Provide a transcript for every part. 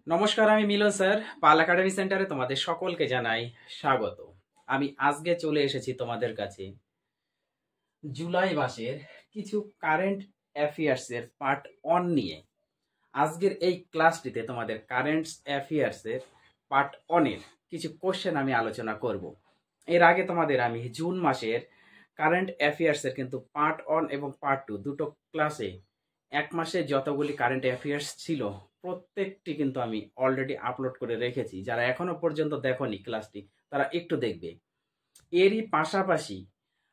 নমস্কার, আমি মিলন স্যার। পাল একাডেমি সেন্টারে তোমাদের সকলকে জানাই স্বাগত। আমি আজকে চলে এসেছি তোমাদের কাছে জুলাই মাসের কিছু কারেন্ট অ্যাফেয়ার্সের পার্ট 1 নিয়ে। আজকের এই ক্লাসটিতে তোমাদের কারেন্ট অ্যাফেয়ার্সের পার্ট 1 এর কিছু কোশ্চেন আমি আলোচনা করব। এর আগে তোমাদের আমি জুন মাসের কারেন্ট অ্যাফেয়ার্সের কিন্তু পার্ট 1 এবং পার্ট 2 দুটো ক্লাসে এক মাসে যতগুলি কারেন্ট অ্যাফেয়ার্স ছিল প্রত্যেকটি কিন্তু আমি অলরেডি আপলোড করে রেখেছি। যারা এখনো পর্যন্ত দেখোনি ক্লাসটি তারা একটু দেখবে। এরই পাশাপাশি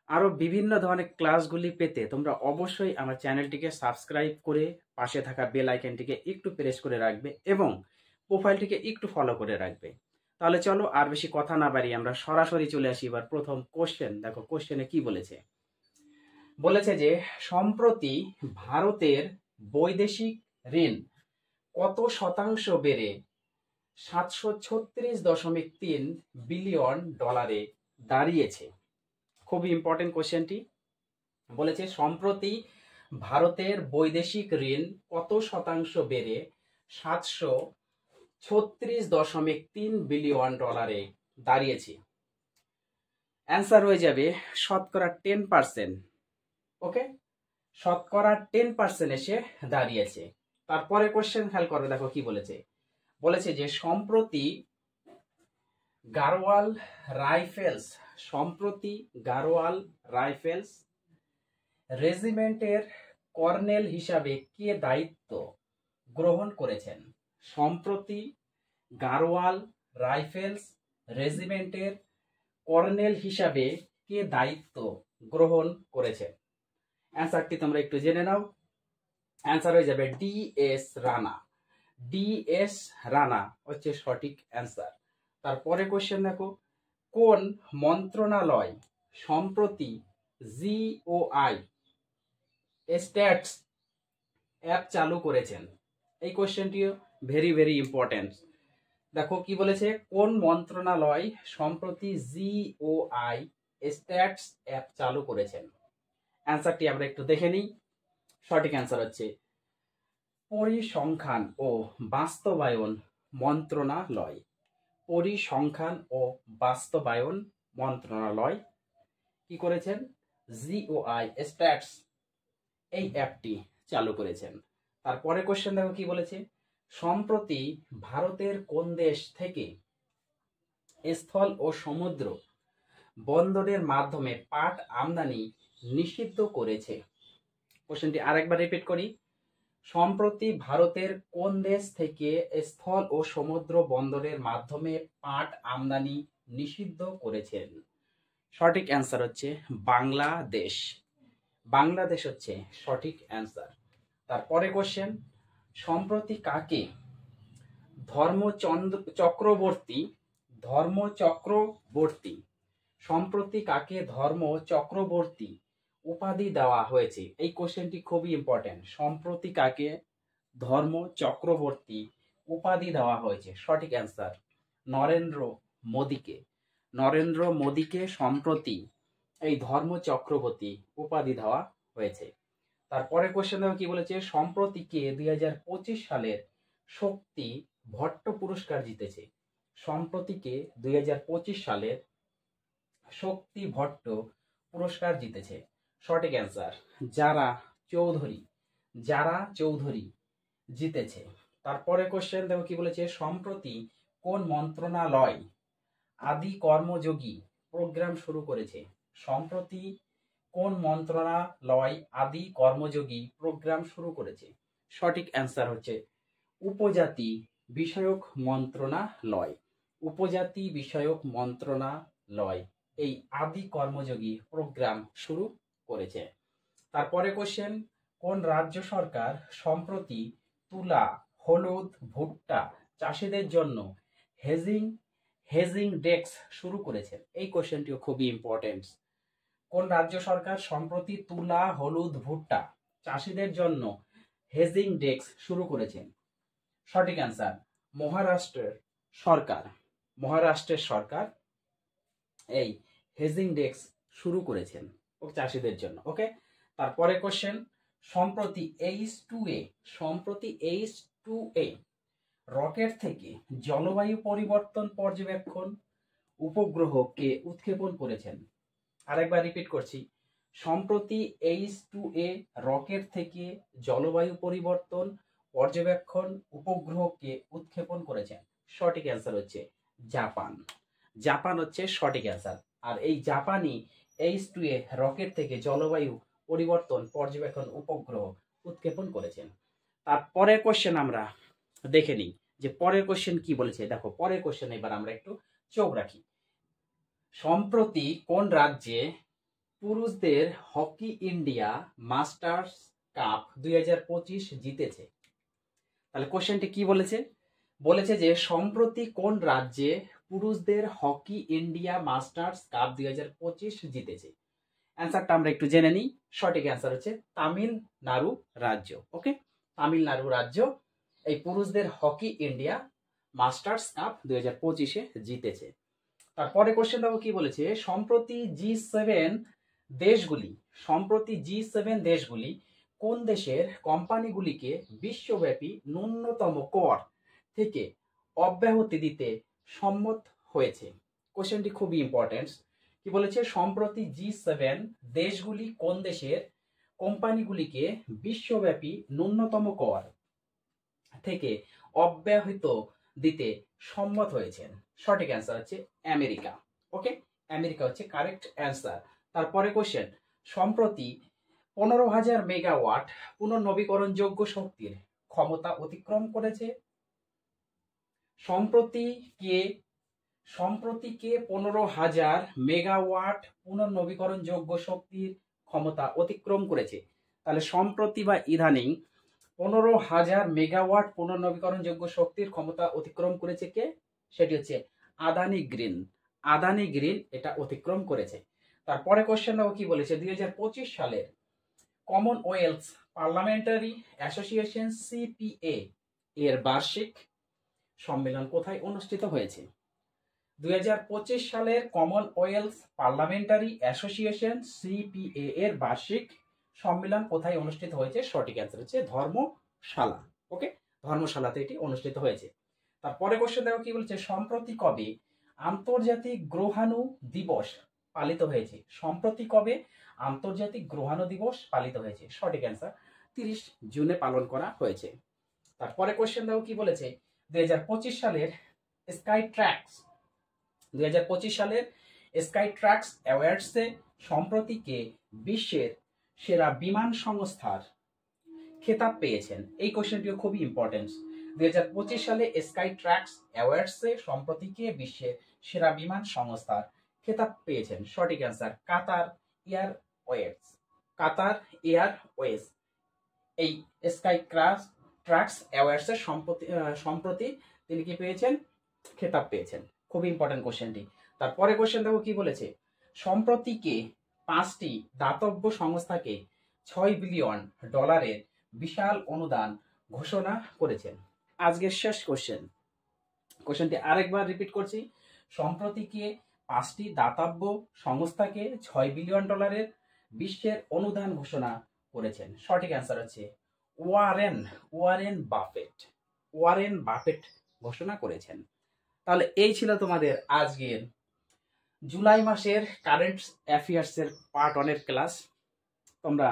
আরও বিভিন্ন ধরনের ক্লাসগুলি পেতে তোমরা অবশ্যই আমার চ্যানেলটিকে সাবস্ক্রাইব করে পাশে থাকা বেল আইকনটিকে একটু প্রেস করে রাখবে এবং প্রোফাইলটিকে একটু ফলো করে রাখবে। তাহলে চলো আর বেশি কথা না বাড়িয়ে আমরা সরাসরি চলে আসি এবার প্রথম কোশ্চেন। দেখো কোশ্চেনে কি বলেছে। বলেছে যে সম্প্রতি ভারতের বৈদেশিক ঋণ কত শতাংশ বেড়ে 736.3 বিলিয়ন ডলারে দাঁড়িয়েছে। খুবই ইম্পর্টেন্ট কোশ্চেনটি। বলেছে সম্প্রতি ভারতের বৈদেশিক ঋণ কত শতাংশ বেড়ে 736.3 বিলিয়ন ডলারে দাঁড়িয়েছে। অ্যান্সার হয়ে যাবে শতকরা 10%। ওকে, শতকরা 10% এসে দাঁড়িয়েছে। তারপরে কোশ্চেন খেয়াল করবে, দেখো কি বলেছে। বলেছে যে সম্প্রতি গাড়োয়াল রাইফেলস রেজিমেন্টের কর্নেল হিসাবে কে দায়িত্ব গ্রহণ করেছেন। সম্প্রতি গাড়োয়াল রাইফেলস রেজিমেন্টের কর্নেল হিসাবে কে দায়িত্ব গ্রহণ করেছেন। অ্যান্সারটি তোমরা একটু জেনে নাও। অ্যান্সার হয়ে যাবে ডিএস রানা হচ্ছে সঠিক অ্যান্সার। তারপরে কোশ্চেন দেখো, কোন মন্ত্রণালয় সম্প্রতি জিওআই স্ট্যাটস অ্যাপ চালু করেছেন। এই কোশ্চেনটিও ভেরি ভেরি ইম্পর্টেন্ট। দেখো কি বলেছে, কোন মন্ত্রণালয় সম্প্রতি জিওআই স্ট্যাটস অ্যাপ চালু করেছেন। অ্যান্সারটি আমরা একটু দেখে নিই। সঠিক অ্যান্সার হচ্ছে পরিসংখ্যান ও বাস্তবায়ন মন্ত্রণালয়। পরিসংখ্যান ও বাস্তবায়ন মন্ত্রণালয় কি করেছেন, জিওআই স্ট্যাটস এই অ্যাপটি চালু করেছেন। তারপরে কোশ্চেন দেখো কি বলেছে, সম্প্রতি ভারতের কোন দেশ থেকে স্থল ও সমুদ্র বন্দরের মাধ্যমে পাট আমদানি নিষিদ্ধ করেছে। কোশ্চেনটি আরেকবার রিপিট করি, সম্প্রতি ভারতের কোন দেশ থেকে স্থল ও সমুদ্র বন্দরের মাধ্যমে পাট আমদানি নিষিদ্ধ করেছেন। সঠিক অ্যান্সার হচ্ছে বাংলাদেশ হচ্ছে সঠিক অ্যান্সার। তারপরে কোশ্চেন, সম্প্রতি কাকে ধর্মচক্রবর্তী উপাধি দেওয়া হয়েছে। এই কোশ্চেনটি খুবই ইম্পর্টেন্ট। সম্প্রতি কাকে ধর্মচক্রবর্তী উপাধি দেওয়া হয়েছে। সঠিক অ্যান্সার নরেন্দ্র মোদীকে সম্প্রতি এই ধর্মচক্রবর্তী উপাধি দেওয়া হয়েছে। তারপরে কোশ্চেন দেখো কি বলেছে, সম্প্রতি কে 2025 সালের শক্তি ভট্ট পুরস্কার জিতেছে। সম্প্রতিকে 2025 সালের শক্তি ভট্ট পুরস্কার জিতেছে। সঠিক অ্যান্সার যারা চৌধুরী জিতেছে। তারপরে কোশ্চেন দেখো কি বলেছে, সম্প্রতি কোন মন্ত্রণালয় আদি কর্মযোগী প্রোগ্রাম শুরু করেছে। সম্প্রতি কোন মন্ত্রণালয় আদি কর্মযোগী প্রোগ্রাম শুরু করেছে। সঠিক অ্যান্সার হচ্ছে উপজাতি বিষয়ক মন্ত্রণালয় এই আদি কর্মযোগী প্রোগ্রাম শুরু করেছে। তারপরে কোশ্চেন, কোন রাজ্য সরকার সম্প্রতি তুলা, হলুদ, ভুট্টা চাষিদের জন্য হেজিং ডেস্ক শুরু করেছে। এই কোশ্চেনটিও খুবই ইম্পর্টেন্ট। কোন রাজ্য সরকার সম্প্রতি তুলা, হলুদ, ভুট্টা চাষিদের জন্য হেজিং ডেস্ক শুরু করেছেন। সঠিক অ্যান্সার মহারাষ্ট্রের সরকার এই হেজিং ডেস্ক শুরু করেছেন চাষিদের জন্য। ওকে, তারপরে কোশ্চেন, সম্প্রতি H2A রকেট থেকে জলবায়ু পরিবর্তন পর্যবেক্ষণ উপগ্রহকে উৎক্ষেপণ করেছেন? আরেকবার রিপিট করছি, সম্প্রতি H2A রকেট থেকে জলবায়ু পরিবর্তন পর্যবেক্ষণ উপগ্রহকে উৎক্ষেপণ করেছেন। সঠিক অ্যান্সার হচ্ছে জাপান। জাপান হচ্ছে সঠিক অ্যান্সার। আর এই জাপানি H2A রকেট থেকে জলবায়ু পরিবর্তন পর্যবেক্ষণ উপগ্রহ উৎক্ষেপণ করেছেন। তারপরের কোশ্চেন আমরা দেখে নিই যে পরের কোশ্চেন কি বলেছে। দেখো পরের কোশ্চেন এবার আমরা একটু চোখ রাখি। সম্প্রতি কোন রাজ্যে পুরুষদের হকি ইন্ডিয়া মাস্টার্স কাপ 2025 জিতেছে? তাহলে কোশ্চেনটি কি বলেছে? বলেছে যে সম্প্রতি কোন রাজ্যে পুরুষদের হকি ইন্ডিয়া মাস্টার্স কাপ 2025 জিতেছে। অ্যান্সারটা আমরা একটু জেনে নিই। সঠিক অ্যান্সার হচ্ছে তামিলনাড়ু রাজ্য। ওকে, তামিলনাড়ু রাজ্য এই পুরুষদের হকি ইন্ডিয়া মাস্টার্স কাপ 2025 জিতেছে। তারপরে কোশ্চেন দেখো কি বলেছে, সম্প্রতি G7 দেশগুলি কোন দেশের কোম্পানিগুলিকে বিশ্বব্যাপী ন্যূনতম কর থেকে অব্যাহতি দিতে সম্মত হয়েছে? কোশ্চেনটি খুবই ইম্পর্টেন্ট। কি বলেছে, সম্প্রতি G7 দেশগুলি কোন দেশের কোম্পানিগুলিকে বিশ্বব্যাপী ন্যূনতম কর থেকে অব্যাহত দিতে সম্মত হয়েছেন? সঠিক অ্যান্সার হচ্ছে আমেরিকা। ওকে, আমেরিকা হচ্ছে কারেক্ট অ্যান্সার। তারপরে কোশ্চেন, সম্প্রতি 15,000 মেগাওয়াট পুনর্নবীকরণযোগ্য শক্তির ক্ষমতা অতিক্রম করেছে? সম্প্রতি কে 15,000 মেগাওয়াট পুনর্নবীকরণযোগ্য শক্তির ক্ষমতা অতিক্রম করেছে? তাহলে সম্প্রতি বা ইদানিং 15,000 মেগাওয়াট পুনর্নবীকরণযোগ্য শক্তির ক্ষমতা অতিক্রম করেছে কে? সেটি হচ্ছে আদানি গ্রিন এটা অতিক্রম করেছে। তারপরে কোশ্চেন দেখো কি বলেছে, 2025 সালের কমনওয়েলথ পার্লামেন্টারি অ্যাসোসিয়েশন CPA এর বার্ষিক সম্মেলন কোথায় অনুষ্ঠিত হয়েছে? 2025 সালের কমনওয়েলথ পার্লামেন্টারি অ্যাসোসিয়েশন CPA এর বার্ষিক সম্মেলন কোথায় অনুষ্ঠিত হয়েছে? সঠিক অ্যান্সার হচ্ছে ধর্মশালা। ওকে, ধর্মশালাতে এটি অনুষ্ঠিত হয়েছে। তারপরে কোশ্চেন দেখো কি বলছে, সম্প্রতি কবে আন্তর্জাতিক গ্রহাণু দিবস পালিত হয়েছে? সম্প্রতি কবে আন্তর্জাতিক গ্রহাণু দিবস পালিত হয়েছে? সঠিক অ্যান্সার 30 জুনে পালন করা হয়েছে। তারপরে কোশ্চেন দেখো কি বলেছে, 2025 সালের স্কাই ট্র্যাক্স অ্যাওয়ার্ডসে সম্প্রতি কে বিশ্বের সেরা বিমান সংস্থার খেতাব পেয়েছেন? এই কোশ্চেনটিও খুবই ইম্পর্টেন্ট। 2025 সালে স্কাই ট্র্যাক্স অ্যাওয়ার্ডসে সম্প্রতি কে বিশ্বের সেরা বিমান সংস্থার খেতাব পেয়েছেন? সঠিক অ্যান্সার কাতার এয়ারওয়েজ এই স্কাই ট্র্যাক্স অ্যাওয়ার্ডসে সম্প্রতি তিনি কি পেয়েছেন? খেতাব পেয়েছেন। খুবই ইম্পর্টেন্ট কোশ্চেনটি। তারপরে কোশ্চেন দেখো কি বলেছে, সম্প্রতি কে 5টি দাতব্য সংস্থাকে $6 বিলিয়ন বিশাল অনুদান ঘোষণা করেছেন? আজকের শেষ কোশ্চেনটি আরেকবার রিপিট করছি, সম্প্রতি কে 5টি দাতব্য সংস্থাকে $6 বিলিয়ন বিশ্বের অনুদান ঘোষণা করেছেন? সঠিক অ্যান্সার হচ্ছে ওয়ারেন বাফেট ঘোষণা করেছেন। তাহলে এই ছিল তোমাদের আজকের জুলাই মাসের কারেন্ট অ্যাফেয়ার্সের পার্ট 1 এর ক্লাস। তোমরা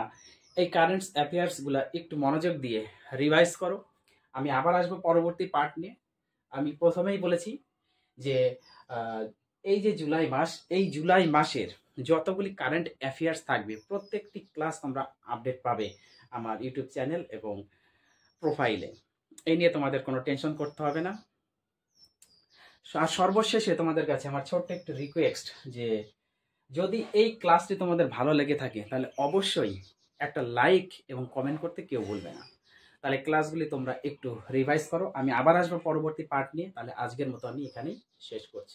এই কারেন্ট অ্যাফেয়ার্স গুলা একটু মনোযোগ দিয়ে রিভাইজ করো। আমি আবার আসবো পরবর্তী পার্ট নিয়ে। আমি প্রথমেই বলেছি যে এই যে জুলাই মাসের যতগুলি কারেন্ট অ্যাফেয়ার্স থাকবে প্রত্যেকটি ক্লাস তোমরা আপডেট পাবে আমার ইউটিউব চ্যানেল এবং প্রোফাইলে। এই নিয়ে তোমাদের কোনো টেনশন করতে হবে না। আর সর্বশেষে তোমাদের কাছে আমার ছোট্ট একটু রিকোয়েস্ট, যে যদি এই ক্লাসটি তোমাদের ভালো লেগে থাকে তাহলে অবশ্যই একটা লাইক এবং কমেন্ট করতে কেউ ভুলবে না। তাহলে ক্লাসগুলি তোমরা একটু রিভাইজ করো। আমি আবার আসবো পরবর্তী পার্ট নিয়ে। তাহলে আজকের মতো আমি এখানেই শেষ করছি।